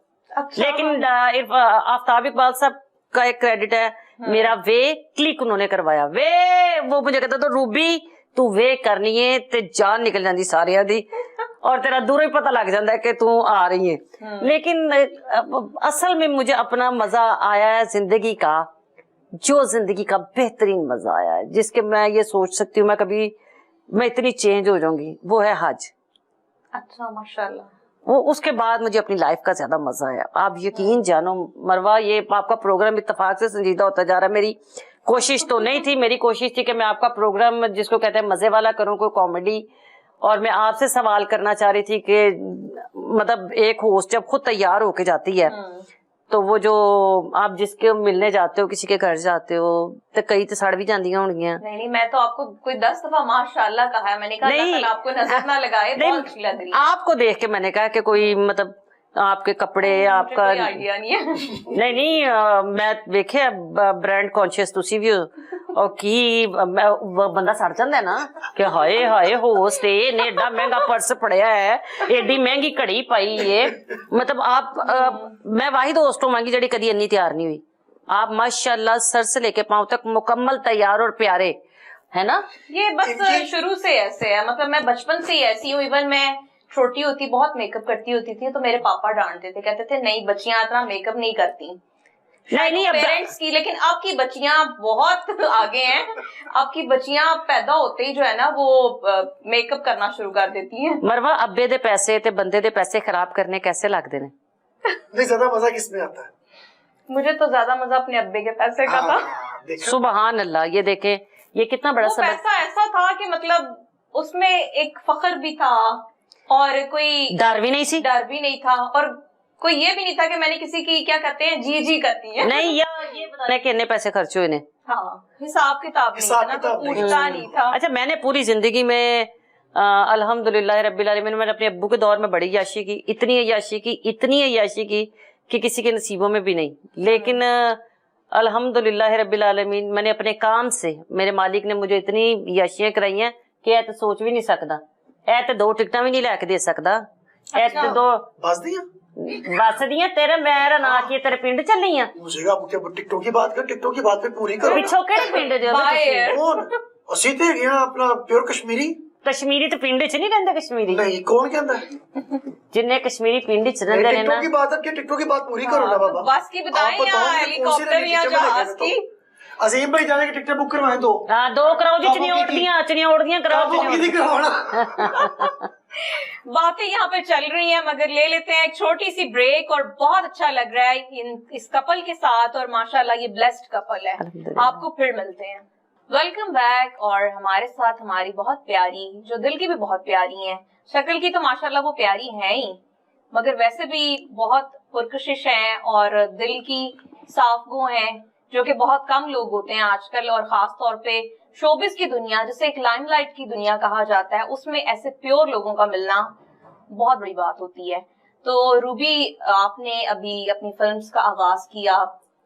لیکن آفتاب اقبال صاحب کا ایک کریڈٹ ہے، میرا وے کلک انہوں نے کروایا. وے وہ مجھے کہتا تھا روبی تو وے کرنی ہے تے جان نکل جاندی سارے دی، اور تیرا دور ہی پتہ لگ جاتا ہے کہ تو آ رہی ہے. لیکن اصل میں مجھے اپنا مزہ آیا ہے زندگی کا، جو زندگی کا بہترین مزہ آیا ہے، جس کے میں یہ سوچ سکتی ہوں میں اتنی چینج ہو جاؤں گی، وہ ہے حج. اچھا ماشاءاللہ. وہ اس کے بعد مجھے اپنی لائف کا زیادہ مزہ آیا. آپ یقین جانو مروہ، یہ آپ کا پروگرام اتفاق سے سنجیدہ ہوتا جا رہا ہے. میری کوشش تو نہیں تھی، میری کوشش تھی کہ میں آپ کا پروگرام جس کو کہتے ہیں مزے والا کروں، کوئی کامیڈی. اور میں آپ سے سوال کرنا چاہ رہی تھی کہ مطلب ایک ہوسٹ جب خود تیار ہو کے جاتی ہے تو وہ جو آپ جس کے ملنے جاتے ہو، کسی کے گھر جاتے ہو تو کئی تو سڑ بھی جاندیاں ہونگیاں. نہیں میں تو آپ کو کوئی 10 دفعہ ماشاءاللہ کہا ہے، میں نے کہا اللہ تعالیٰ آپ کو نظر نہ لگائے. بہت اچھی لگ رہی ہے آپ کو دیکھ کے. میں نے کہا کہ کوئی مطلب آپ کے کپڑے آپ کا کوئی آئیڈیا نہیں ہے. نہیں میں دیکھے برانڈ کانشیس تسی بھی ہو، اور کی بندہ سڑ جاندہ ہے نا کہ ہائے ہائے ہوسٹ نے ایڈا مہنگا پرس پڑیا ہے، ایڈی مہنگی کڑی پائی ہے. مطلب آپ میں واحد ہوسٹ ہوں مانگی جڑی کدی انی تیار نہیں ہوئی. آپ ماشاءاللہ سر سے لے کے پاؤں تک مکمل تیار اور پیارے ہے نا. یہ بس شروع سے ایسے ہے، مطلب میں بچپن سے ہی ایسی ہوں. ایون میں چھوٹی ہوتی بہت میک اپ کرتی ہوتی تھی تو میرے پاپا ڈانٹتے تھے، کہتے تھے نہیں بچیاں اتنا میک اپ نہیں کرتی. نہیں پیرنٹس کی، لیکن اب کی بچیاں بہت آگے ہیں. اب کی بچیاں پیدا ہوتے ہی جو ہے نا وہ میک اپ کرنا شروع کر دیتی ہیں. مروہ ابے دے پیسے تے بندے دے پیسے خراب کرنے کیسے لگتے ہیں؟ نہیں زیادہ مزہ کس میں آتا ہے؟ مجھے تو زیادہ مزہ اپنے ابے کے پیسے کا تھا. سبحان اللہ. یہ دیکھیں یہ کتنا بڑا سبق. پیسہ ایسا تھا کہ مطلب اس میں ایک فخر بھی تھا اور کوئی ڈر بھی نہیں تھا، اور کوئی یہ بھی نہیں تھا کہ میں نے کسی کی کیا کہتے ہیں جی کرتی ہیں. نہیں یہ بتانا کہ اتنے پیسے خرچ ہوئے. ہاں حساب کتاب پوچھتا نہیں تھا. اچھا میں نے پوری زندگی میں الحمدللہ رب العالمین میں نے اپنے ابو کے دور میں بڑی عیاشی کی، اتنی عیاشی کی کہ کسی کے نصیبوں میں بھی نہیں. لیکن الحمدللہ رب العالمین میں نے اپنے کام سے میرے مالک نے مجھے اتنی عیاشیاں کرائی ہیں کہ تو سوچ بھی نہیں سکتا. اے تے 2 ٹکٹاں بھی نہیں لے کے دے سکتا. اے تے 2 بس دیاں تیرے میرا نا کی تیرے پنڈ چلی ہیں. مجھے کہا کہ ٹک ٹاک کی بات کر، ٹک ٹاک کی بات پہ پوری کرو. پچھو کیڑے پنڈ جو کون اسی تے گیا اپنا پیور کشمیری تے پنڈ وچ نہیں رہندے. کشمیری نہیں کون کہندا ہے جننے کشمیری پنڈ وچ رہندے نے نا. ٹک ٹاک کی بات ہے کہ ٹک ٹاک کی بات پوری کرو نا بابا. بس کی بتائیں یا ہیلی کاپٹر یا جہاز کی. عظیم بھائی جانے کی ٹکٹیں بک کروائیں 2 کراؤ جی. چنیوڑ کراؤ. باتیں یہاں پہ چل رہی ہیں مگر لے لیتے ہیں ایک چھوٹی سی بریک. اور بہت اچھا لگ رہا ہے اس کپل کے ساتھ، اور ماشاءاللہ یہ بلیسڈ کپل ہے. آپ کو پھر ملتے ہیں. Welcome back. اور ہمارے ساتھ ہماری بہت پیاری، جو دل کی بھی بہت پیاری ہیں، شکل کی تو ماشاءاللہ وہ پیاری ہیں ہی، مگر ویسے بھی بہت پرکشش ہیں اور دل کی صاف گو ہیں، جو کہ بہت کم لوگ ہوتے ہیں آج کل، اور خاص طور پہ शोबिस की दुनिया, जिसे एक लाइमलाइट की दुनिया कहा जाता है, उसमें ऐसे प्योर लोगों का मिलना बहुत बड़ी बात होती है। तो रूबी, आपने अभी अपनी फिल्म्स का आगाज किया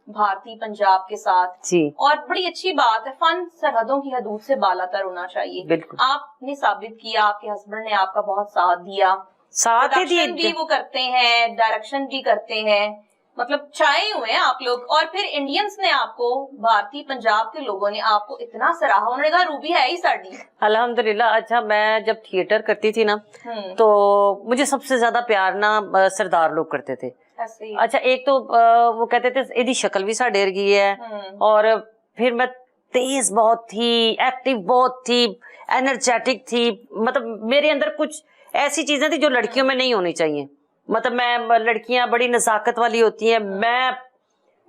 भारतीय पंजाब के साथ जी, और बड़ी अच्छी बात है, फन सरहदों की हदूद से बालातर होना चाहिए। बिल्कुल आपने साबित किया, आपके हस्बैंड ने आपका बहुत साथ दिया, साथ ही प्रोडक्शन भी वो करते हैं, डायरेक्शन भी करते हैं, मतलब छाए हुए हैं आप लोग। और फिर इंडियंस ने आपको, भारतीय पंजाब के लोगों ने आपको इतना सराहा, उन्होंने कहा रूबी है ही साड़ी। अल्हम्दुलिल्लाह। अच्छा, मैं जब थिएटर करती थी ना तो मुझे सबसे ज्यादा प्यार ना सरदार लोग करते थे। अच्छा, एक तो वो कहते थे इदी शक्ल भी साढ़े वर्गी है, और फिर मैं तेज बहुत थी, एक्टिव बहुत थी, एनर्जेटिक थी, मतलब मेरे अंदर कुछ ऐसी चीजें थी जो लड़कियों में नहीं होनी चाहिए। मतलब मैं, लड़कियां बड़ी नजाकत वाली होती हैं, मैं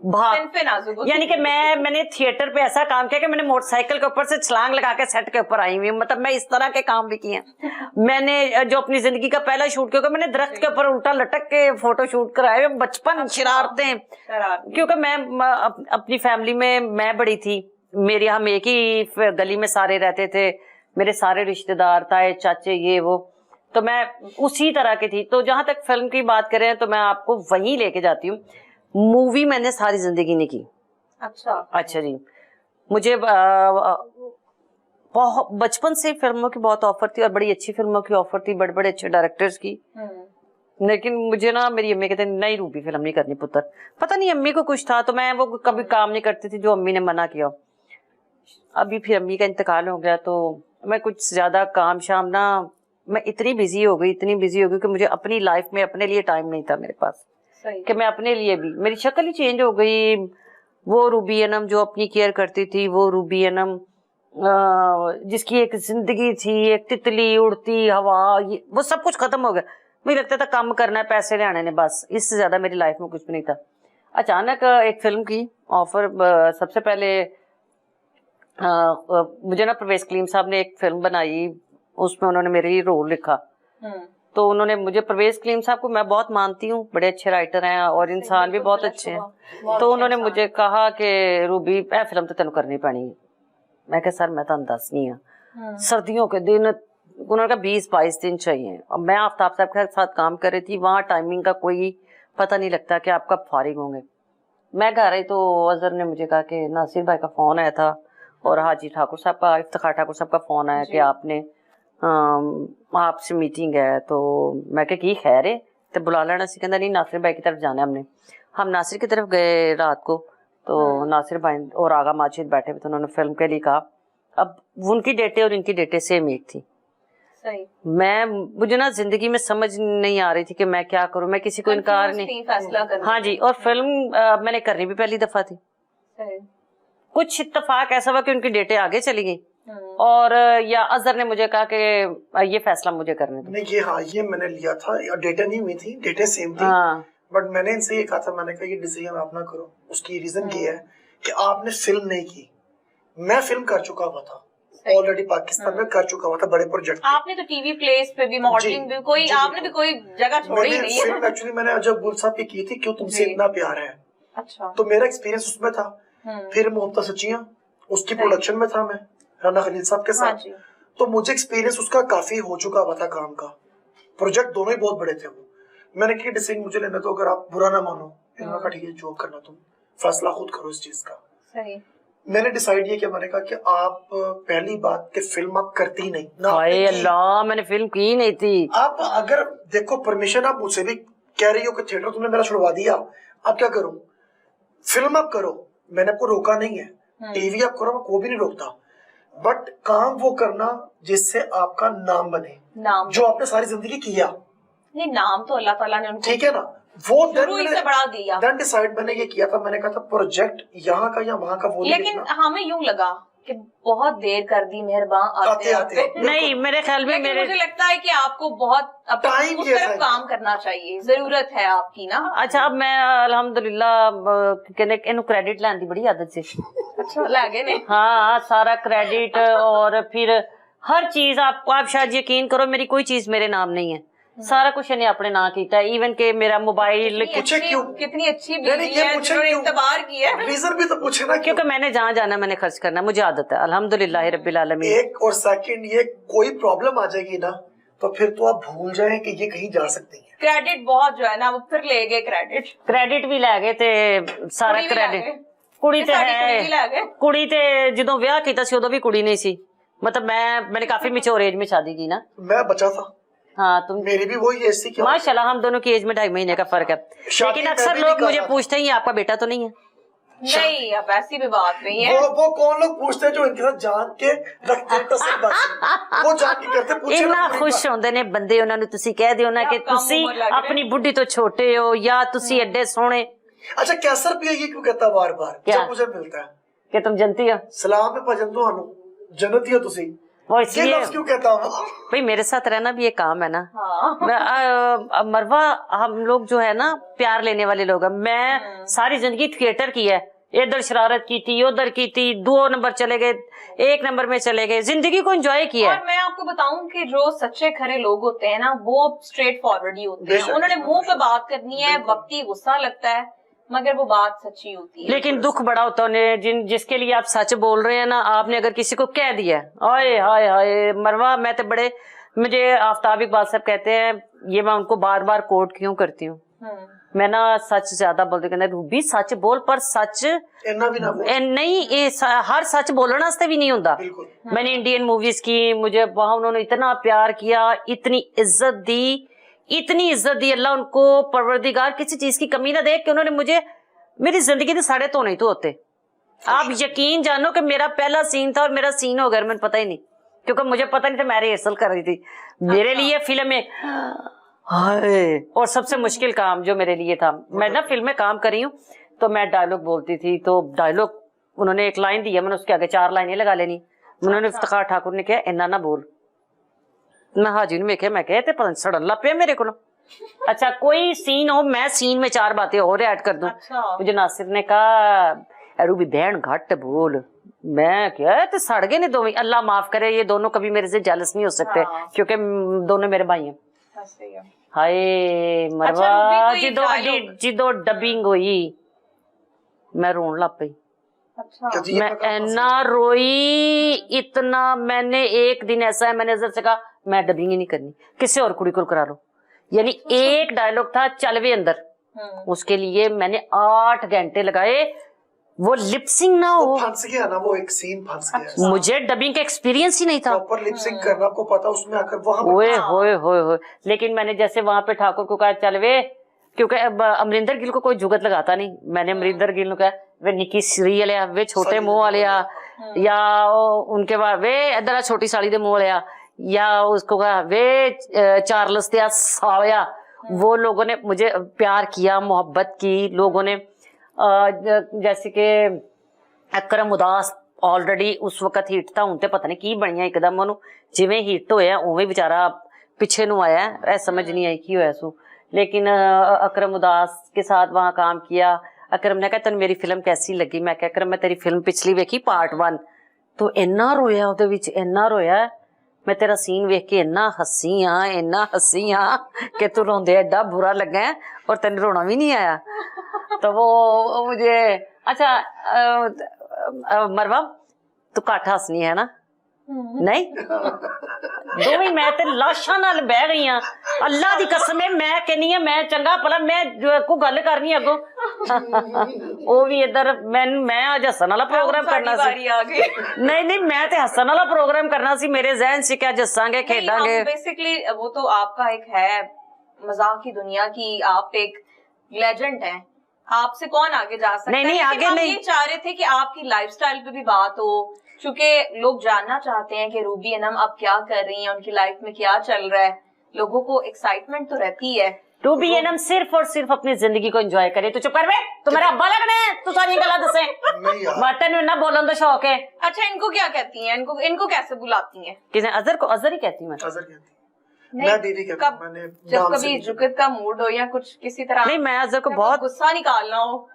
यानी कि मैंने थिएटर पे ऐसा काम किया कि मैंने मोटरसाइकिल के ऊपर से छलांग लगा के सेट के ऊपर आई हुई, मतलब मैं इस तरह के काम भी किए हैं। मैंने जो अपनी जिंदगी का पहला शूट किया, मैंने दरख्त के ऊपर उल्टा लटक के फोटो शूट कराए। बचपन शरारतें, क्योंकि मैं अपनी फैमिली में मैं बड़ी थी, मेरी, हम एक ही गली में सारे रहते थे, मेरे सारे रिश्तेदार, ताए चाचे, ये वो, तो मैं उसी तरह की थी। तो जहां तक फिल्म की बात करें तो मैं आपको वहीं लेके जाती हूँ। मूवी मैंने सारी जिंदगी नहीं की। अच्छा जी, मुझे बहुत बचपन से फिल्मों की बहुत ऑफर थी, और बड़ी अच्छी फिल्मों की ऑफर थी, बड़े बड़े अच्छे डायरेक्टर्स की। लेकिन मुझे ना, मेरी अम्मी कहते नहीं रूबी फिल्म नहीं करनी पुत्र, पता नहीं अम्मी को कुछ था, तो मैं वो कभी काम नहीं करती थी जो अम्मी ने मना किया। अभी फिर अम्मी का इंतकाल हो गया, तो मैं कुछ ज्यादा काम शाम ना, मैं इतनी बिजी हो गई कि मुझे अपनी लाइफ में अपने लिए टाइम नहीं था मेरे पास, कि मैं अपने लिए भी, मेरी शक्ल ही चेंज हो गई। वो रूबी अनम जो अपनी केयर करती थी, वो रूबी अनम जिसकी एक जिंदगी थी, एक तितली उड़ती हवा, वो सब कुछ खत्म हो गया। मुझे लगता था काम करना है, पैसे ले आने ने, बस, इससे ज्यादा मेरी लाइफ में कुछ भी नहीं था। अचानक एक फिल्म की ऑफर, सबसे पहले मुझे ना परवेज कलीम साहब ने एक फिल्म बनाई, उसमें उन्होंने मेरे लिए रोल लिखा। तो उन्होंने मुझे, परवेज कलीम साहब को मैं बहुत मानती हूँ, बड़े अच्छे राइटर हैं और इंसान भी बहुत अच्छे हैं। तो उन्होंने मुझे कहा कि रूबी ए फिल्म तो तेन करनी पैनी। मैं कहा सर मैं तो दसनी हाँ, सर्दियों के दिन, उन्होंने कहा 20-22 दिन चाहिए। और मैं आफ्ताब साहब के साथ काम कर रही थी, वहाँ टाइमिंग का कोई पता नहीं लगता कि आप कब फारिग होंगे। मैं घर आई तो अजहर ने मुझे कहा कि नासिर भाई का फोन आया था, और हाजी ठाकुर साहब का, इफ्तिखार ठाकुर साहब का फोन आया कि आपने आपसे मीटिंग है। तो मैं क्या की खैर है, तो बुला लेना सी। कहता नहीं नासिर भाई की तरफ जाना है। हम नासिर की तरफ गए रात को, तो नासिर भाई और आगा माजिद बैठे हुए, तो उन्होंने फिल्म के लिए कहा। अब उनकी डेटें और इनकी डेटें सेम एक थी। सही। मुझे ना जिंदगी में समझ नहीं आ रही थी कि मैं क्या करूं, मैं किसी को इनकार नहीं, हाँ जी। और फिल्म मैंने करनी भी पहली दफा थी। कुछ इत्तेफाक ऐसा हुआ कि उनकी डेटें आगे चली गई, और या अजहर ने मुझे कहा कि ये फैसला मुझे करने दो। नहीं, ये मैंने लिया था, डेटा नहीं हुई थी, डेटा सेम थी। बट मैंने इनसे ये कहा था, मैंने कहा ये डिसीजन आप ना करो। उसकी रीजन ये है कि आपने फिल्म नहीं की, मैं फिल्म कर चुका हुआ था ऑलरेडी, पाकिस्तान में कर चुका हुआ था बड़े प्रोजेक्ट। आपने तो टीवी प्लेस पे भी, मॉडलिंग भी, कोई आपने भी कोई जगह छोड़ी नहीं है। फिल्म एक्चुअली मैंने अजब गुल साहब की थी, क्यों तुमसे इतना प्यार है। अच्छा। तो मेरा एक्सपीरियंस उसमें था। फिर मोहब्बत सच्चियां, उसकी प्रोडक्शन में था मैं राना खलील साहब के साथ। तो मुझे एक्सपीरियंस उसका काफी हो चुका हुआ था काम का। प्रोजेक्ट दोनों ही बहुत बड़े थे वो। मैंने कहा डिसीजन मुझे लेना, तो अगर आप बुरा ना मानो, इन्होंने कहा ठीक है जो करना तुम फैसला खुद करो इस चीज का। सही। मैंने डिसाइड ये किया, मैंने कहा कि आप पहली बात कि फिल्म आप करती नहीं ना। हाय अल्लाह, मैंने फिल्म की नहीं थी। आप अगर देखो परमिशन आप मुझसे भी कह रही हो कि थिएटर तुमने मेरा छुड़वा दिया, आप क्या करूं? फिल्म आप करो, मैंने आपको रोका नहीं है। टीवी आप करो, मैं को भी नहीं रोकता, बट काम वो करना जिससे आपका नाम बने, जो आपने सारी जिंदगी किया। नहीं, नाम तो अल्लाह ताला ने उनको, ठीक है ना, वो से बढ़ा दिया। देन डिसाइड मैंने ये किया था, मैंने कहा था प्रोजेक्ट यहाँ का या वहाँ का वो। लेकिन हमें यूं लगा कि बहुत देर कर दी मेहरबान आते। नहीं, मेरे ख्याल में मुझे लगता है कि आपको बहुत टाइम काम करना चाहिए, जरूरत है आपकी ना। अच्छा, अब मैं अल्हम्दुलिल्लाह कहने क्रेडिट लेने की बड़ी आदत से। अच्छा लगे ने? हाँ, सारा क्रेडिट, और फिर हर चीज आप शायद यकीन करो मेरी कोई चीज मेरे नाम नहीं है। ਸਾਰਾ ਕੁਝ ਇਹਨੇ ਆਪਣੇ ਨਾਂ ਕੀਤਾ, ਈਵਨ ਕਿ ਮੇਰਾ मोबाइल। कितनी अच्छी बीवी है जिन्होंने इतबार किया है। रीजन भी तो पूछे ना, क्योंकि मैंने जहाँ जाना मैंने खर्च करना, मुझे आदत है अल्हम्दुलिल्लाह रब्बिल आलमीन। एक और सेकंड, ये कोई प्रॉब्लम आ जाएगी ना तो फिर तो आप भूल जाएं कि ये कहीं जा सकती है। क्रेडिट बहुत जो है ना, वो फिर ले गए क्रेडिट भी लै गए ते सारा क्रेडिट ਕੁੜੀ ਤੇ ਹੈ, ਕੁੜੀ ਤੇ ਜਦੋਂ ਵਿਆਹ ਕੀਤਾ ਸੀ ਉਦੋਂ ਵੀ ਕੁੜੀ नहीं सी, मतलब मैंने काफी मैच्योर एज में शादी की ना, मैं बचा था। हाँ तुम, मेरी भी वही एज थी। माशाल्लाह हम दोनों की एज में 2.5 महीने का फर्क है। लेकिन अक्सर लोग मुझे पूछते हैं आपका बेटा तो नहीं है? नहीं, अब ऐसी भी बात नहीं है। वो कौन लोग पूछते हैं जो इनके साथ जान के रखते हैं, वो जान के करते पूछे इन्ना खुश होंदे ने बंदे, उन्हां नूं तुसीं कह दिओ ना कि तुसीं अपनी बुढ़ी तो छोटे हो या तुसीं एडे सोहणे। अच्छा, कैसर भी ये क्यों कहता बार बार जब मुझे मिलता है कि तुम जनती हो सलाम में भजन दो हनु जन्नती हो तुसी, वो इसलिए क्यों कहता हूँ भाई मेरे साथ रहना भी एक काम है ना। मरवा हम लोग जो है ना प्यार लेने वाले लोग हैं। मैं सारी जिंदगी थिएटर की है, इधर शरारत की थी, उधर की थी, 2 नंबर चले गए, 1 नंबर में चले गए, जिंदगी को एंजॉय किया। और मैं आपको बताऊं कि जो सच्चे खरे लोग होते हैं ना वो स्ट्रेट फॉरवर्ड ही होते हैं, उन्होंने मुंह पे बात करनी है, वक्ती गुस्सा लगता है मगर वो बात सच्ची होती है। लेकिन दुख बड़ा होता है जिसके लिए आप सच बोल रहे हैं ना, आपने अगर किसी को कह दिया, हाय हाय हाय मरवा, मैं तो बड़े, मुझे आफ्ताब इकबाल साहब कहते हैं, ये मैं उनको बार बार कोट क्यों करती हूँ, मैं ना सच ज्यादा बोलती, कहते रूबी सच बोल, पर सच नहीं, हर सच बोलने वास्ते भी नहीं होता। मैंने इंडियन मूवीज की, मुझे वहां उन्होंने इतना प्यार किया, इतनी इज्जत दी, इतनी इज्जत दी, अल्लाह उनको परवरदिगार किसी चीज की कमी ना दे कि उन्होंने मुझे मेरी जिंदगी के साढ़े तो नहीं तो होते। आप यकीन जानो कि मेरा पहला सीन था और मेरा सीन हो गया, मैंने पता ही नहीं, क्योंकि मुझे पता नहीं था, मैं रिहर्सल कर रही थी। मेरे लिए फिल्म में हाय, और सबसे मुश्किल काम जो मेरे लिए था, मैं ना फिल्म में काम कर रही हूँ तो मैं डायलॉग बोलती थी, तो डायलॉग उन्होंने एक लाइन दी है, मैंने उसके आगे 4 लाइनें लगा लेनी। उन्होंने इफ्तिखार ठाकुर ने कहा इन्ना ना बोल, मैं हाजी ने वेखे, मैं कहे पता सड़न लग पे मेरे को। अच्छा कोई सीन हो, मैं सीन में 4 बातें और ऐड कर दूं। मुझे नासिर ने कहा रूबी बहन घट बोल, मैं क्या तो सड़ गए ने दोनों, अल्लाह माफ करे ये दोनों कभी मेरे से जेलस नहीं हो सकते, क्योंकि दोनों मेरे भाई हैं। हाय मरवा, जिदो डबिंग हुई मैं रोन लग पई। मैं इतना रोई, इतना, मैंने एक दिन ऐसा है, मैंने नजर से कहा मैं डबिंग ही नहीं करनी, किसी और कुड़ी को करा लो। यानी एक डायलॉग था चलवे अंदर, उसके लिए मैंने 8 घंटे लगाए, वो लिपसिंग ना हो, फंस गया ना वो एक सीन, फंस गया। मुझे डबिंग का एक्सपीरियंस ही नहीं था, प्रॉपर लिपसिंग करना आपको पता, उसमें आकर वहां ओए होए होए होए। लेकिन मैंने जैसे वहां पे ठाकुर को कहा चलवे, क्योंकि अब अमरिंदर गिल को कोई जुगत लगाता नहीं, मैंने अमरिंदर गिल को कहा वे निकी श्री वाले, वे छोटे मुंह वाले, या उनके बाद वे इधर छोटी साड़ी दे मुंह वाले, या उसको कहा वे चार्ल्स दिया सावया। वो लोगों ने मुझे प्यार किया, मोहब्बत की लोगों ने। जैसे कि अकरम उदास ऑलरेडी उस वक्त हिट था, उनते पता नहीं की बनिया एकदम ओनू जिवें हिट होया उवें बेचारा पिछे नू आया, ऐ समझ नहीं आई की होया सू। लेकिन अकरम उदास के साथ वहां काम किया। अकरम ने कहा तेन मेरी फिल्म कैसी लगी, मैं क्या अकरम मैं तेरी फिल्म पिछली वेखी पार्ट 1, तो इन्ना रोया उहदे विच, इन्ना रोया, मैं तेरा सीन वेख के इन्ना हसी हाँ कि तू रोंदे एडा बुरा लगा है और तेन रोना भी नहीं आया। तो वो मुझे अच्छा मरवा तू घट हसनी है ना, नहीं दोवें मैं ते लाशां नाल बह गई हां, अल्लाह दी कसम है, मैं कहनी हां मैं चंगा भला मैं को गल करनी अगो ओ भी इधर मैं अज हसन वाला प्रोग्राम करना सी, नहीं मैं ते हसन वाला प्रोग्राम करना सी, मेरे जहन से क्या हसांगे खेडांगे। बेसिकली वो तो आपका एक है मजाक की दुनिया की, आप एक लेजेंड हैं, आपसे कौन आगे जा सकता है। नहीं आगे नहीं, ये चाह रहे थे कि आपकी लाइफस्टाइल पे भी बात हो, क्योंकि लोग जानना चाहते हैं कि रूबी अनम अब क्या कर रही हैं, उनकी लाइफ में क्या चल रहा है, लोगों को एक्साइटमेंट तो रहती है। रूबी अनम सिर्फ और सिर्फ अपनी जिंदगी को एंजॉय करे। तो चुप कर बे, तुम्हारा अब्बा लगना है, तू सारी गल्लां दसे बातें ना बोलन दा शौक है। अच्छा इनको क्या कहती हैं, इनको कैसे बुलाती हैं? किसे अजहर को अजहर ही कहती हूं मैं, अजहर कहती मैं दीदी कहती हूं, मैंने जब कभी जुगत का मूड हो या कुछ किसी तरह, नहीं मैं अजहर को बहुत गुस्सा निकालना हो,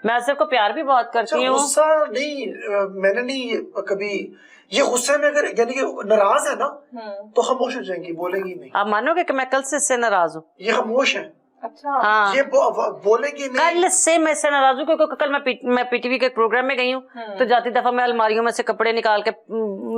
میں آصف کو پیار بھی بہت کرتی ہوں. غصہ نہیں, میں نے نہیں کبھی یہ غصے میں اگر یعنی کہ ناراض ہے نا تو خاموش ہو جائیں گی, بولیں گی نہیں. آپ مانو گے کہ میں کل سے اس سے ناراض ہوں. یہ خاموش ہے. اچھا ہاں یہ بولے گی نہیں. کل سے میں اس سے ناراض ہوں کیونکہ کل میں پی ٹی وی کے پروگرام میں گئی ہوں تو جاتی دفعہ میں الماریوں میں سے کپڑے نکال کے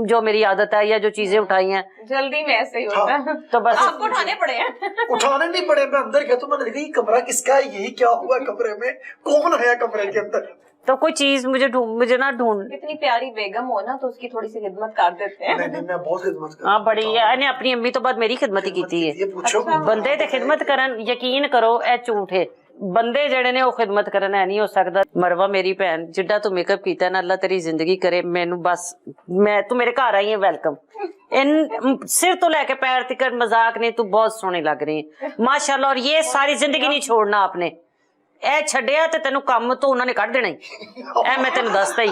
جو میری عادت ہے یا جو چیزیں اٹھائی ہیں جلدی میں ایسے ہی ہوتا ہے تو بس آپ کو اٹھانے پڑے ہیں. اٹھانے نہیں پڑے, میں اندر گیا تو میں نے دیکھا یہ کمرہ کس کا ہے, یہی کیا ہوا کمرے میں, کون ہے کمرے کے اندر. تو کوئی چیز مجھے نہ ڈھونڈ. اتنی پیاری بیگم ہو نا تو اس کی تھوڑی سی خدمت کر دیتے ہیں. نہیں میں بہت خدمت کرتا ہاں بڑی ہے, اپنی امی تو بعد میری خدمت ہی کیتی ہے. یہ پوچھو بندے تے خدمت کرن, یقین کرو اے جھوٹ ہے, بندے جڑے نے وہ خدمت کرن ہے نہیں ہو سکتا. مروہ میری بہن جڈا تو میک اپ کیتا ہے نا, اللہ تیری زندگی کرے. مینوں بس تو میرے گھر آئی ہے, ویلکم. ان سر تو لے کے پیر تک مذاق نہیں, تو بہت سونی لگ رہی ہے ماشاءاللہ. اور یہ ساری زندگی نہیں چھوڑنا آپ نے. اے چھڈیا تے تینوں کم تو انہوں نے کٹ دینا ہی, اے میں تینوں دستا ہی.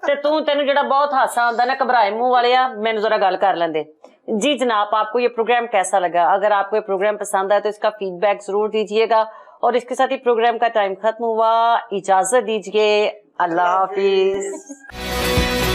تے تینوں جڑا بہت ہاسا آندا نا گھبرائے منہ والیا, مینوں ذرا گل کر لیندے. جی جناب, آپ کو یہ پروگرام کیسا لگا؟ اگر آپ کو یہ پروگرام پسند آئے تو اس کا فیڈ بیک ضرور دیجیے گا. اور اس کے ساتھ ہی پروگرام کا ٹائم ختم ہوا, اجازت دیجیے, اللہ حافظ.